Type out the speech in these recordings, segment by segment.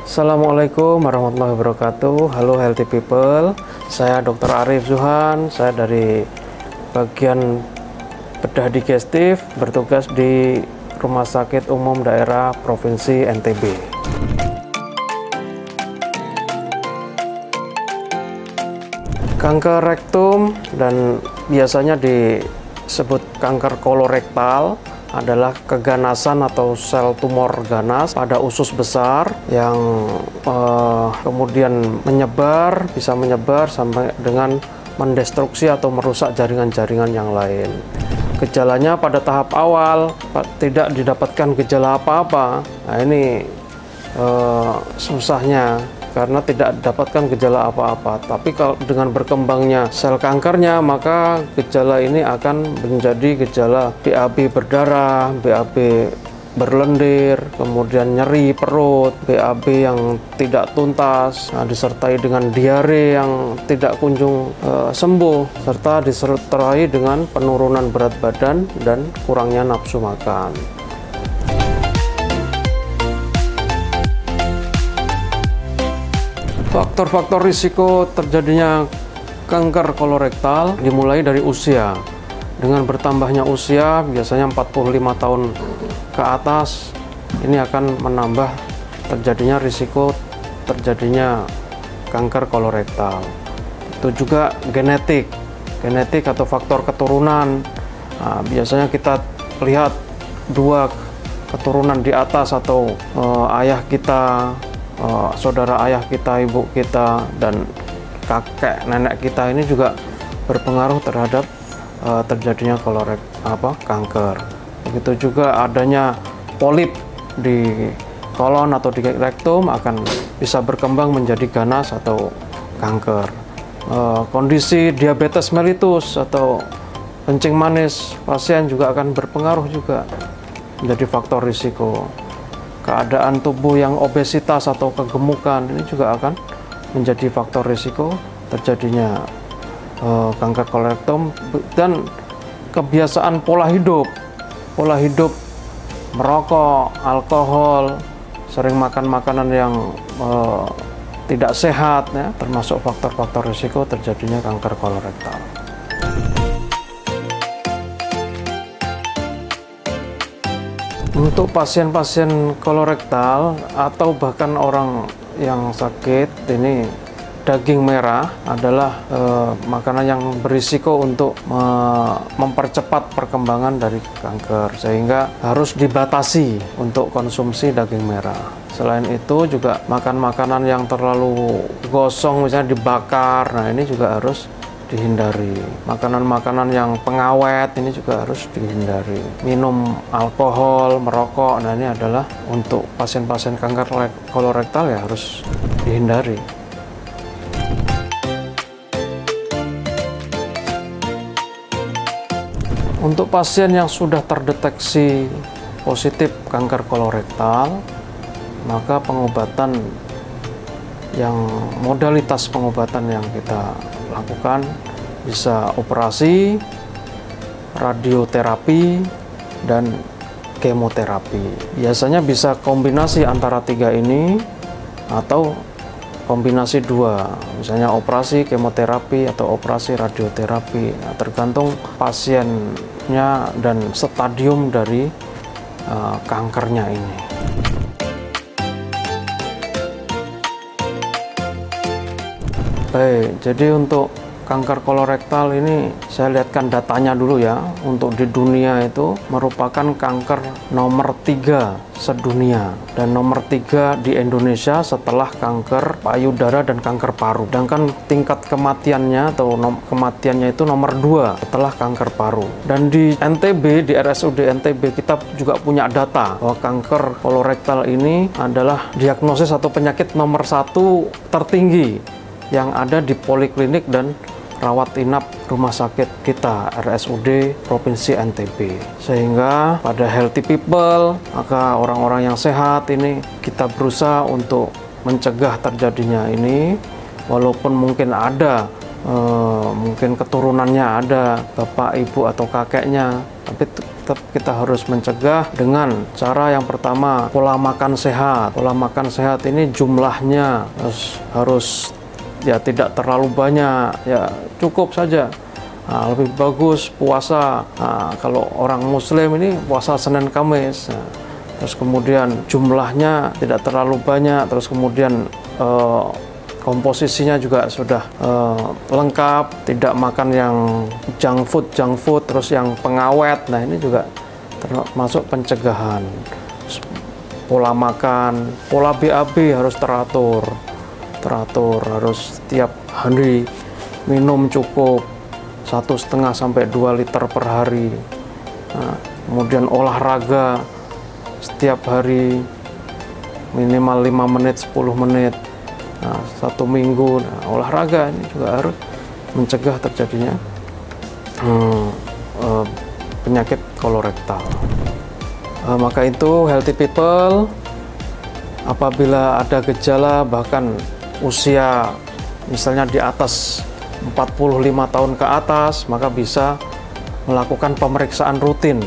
Assalamualaikum warahmatullahi wabarakatuh. Halo healthy people, saya Dr. Arif Zuhan. Saya dari bagian bedah digestif, bertugas di Rumah Sakit Umum Daerah Provinsi NTB. Kanker rektum dan biasanya disebut kanker kolorektal adalah keganasan atau sel tumor ganas pada usus besar yang kemudian bisa menyebar sampai dengan mendestruksi atau merusak jaringan-jaringan yang lain. Gejalanya pada tahap awal tidak didapatkan gejala apa-apa. Nah, ini susahnya karena tidak dapatkan gejala apa-apa. Tapi kalau dengan berkembangnya sel kankernya, maka gejala ini akan menjadi gejala BAB berdarah, BAB berlendir, kemudian nyeri perut, BAB yang tidak tuntas, disertai dengan diare yang tidak kunjung sembuh, serta disertai dengan penurunan berat badan dan kurangnya nafsu makan. Faktor-faktor risiko terjadinya kanker kolorektal dimulai dari usia. Dengan bertambahnya usia, biasanya 45 tahun ke atas, ini akan menambah terjadinya risiko terjadinya kanker kolorektal. Itu juga genetik atau faktor keturunan. Nah, biasanya kita lihat dua keturunan di atas atau ayah kita, saudara ayah kita, ibu kita, dan kakek nenek kita ini juga berpengaruh terhadap terjadinya kanker. Begitu juga adanya polip di kolon atau di rektum akan bisa berkembang menjadi ganas atau kanker. Kondisi diabetes mellitus atau kencing manis pasien juga akan berpengaruh juga menjadi faktor risiko. Keadaan tubuh yang obesitas atau kegemukan ini juga akan menjadi faktor risiko terjadinya kanker kolorektum. Dan kebiasaan pola hidup merokok, alkohol, sering makan makanan yang tidak sehat, ya, termasuk faktor-faktor risiko terjadinya kanker kolorektal. Untuk pasien-pasien kolorektal atau bahkan orang yang sakit ini, daging merah adalah makanan yang berisiko untuk mempercepat perkembangan dari kanker, sehingga harus dibatasi untuk konsumsi daging merah. Selain itu juga makan makanan yang terlalu gosong, misalnya dibakar, nah ini juga harus dihindari. Makanan-makanan yang pengawet ini juga harus dihindari. Minum alkohol, merokok, nah ini adalah untuk pasien-pasien kanker kolorektal ya harus dihindari. Untuk pasien yang sudah terdeteksi positif kanker kolorektal, maka modalitas pengobatan yang kita lakukan bisa operasi, radioterapi, dan kemoterapi. Biasanya bisa kombinasi antara tiga ini atau kombinasi dua, misalnya operasi kemoterapi atau operasi radioterapi. Nah, tergantung pasiennya dan stadium dari kankernya ini. Baik, jadi untuk kanker kolorektal ini saya lihatkan datanya dulu ya. Untuk di dunia itu merupakan kanker nomor 3 sedunia dan nomor 3 di Indonesia setelah kanker payudara dan kanker paru. Sedangkan tingkat kematiannya atau kematiannya itu nomor 2 setelah kanker paru. Dan di NTB, di RSUD NTB, kita juga punya data bahwa kanker kolorektal ini adalah diagnosis atau penyakit nomor 1 tertinggi yang ada di poliklinik dan rawat inap rumah sakit kita RSUD Provinsi NTB. Sehingga pada healthy people, maka orang-orang yang sehat ini kita berusaha untuk mencegah terjadinya ini, walaupun mungkin ada mungkin keturunannya ada bapak, ibu, atau kakeknya, tapi tetap kita harus mencegah dengan cara yang pertama, pola makan sehat. Pola makan sehat ini jumlahnya harus ya tidak terlalu banyak, ya cukup saja. Nah, lebih bagus puasa. Nah, kalau orang Muslim ini puasa Senin Kamis. Nah, terus kemudian jumlahnya tidak terlalu banyak. Terus kemudian komposisinya juga sudah lengkap. Tidak makan yang junk food, terus yang pengawet. Nah, ini juga termasuk pencegahan. Pola makan, pola BAB harus teratur, harus setiap hari minum cukup 1,5 sampai 2 liter per hari. Nah, kemudian olahraga setiap hari minimal 5 menit, 10 menit. Nah, 1 minggu. Nah, olahraga ini juga harus mencegah terjadinya penyakit kolorektal. Maka itu healthy people, apabila ada gejala bahkan usia misalnya di atas 45 tahun ke atas, maka bisa melakukan pemeriksaan rutin.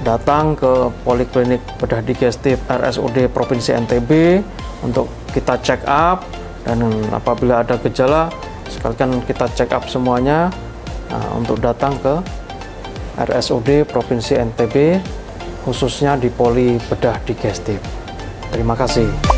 Datang ke Poliklinik Bedah Digestif RSUD Provinsi NTB untuk kita check up, dan apabila ada gejala sekalian kita check up semuanya. Untuk datang ke RSUD Provinsi NTB khususnya di Poli Bedah Digestif. Terima kasih.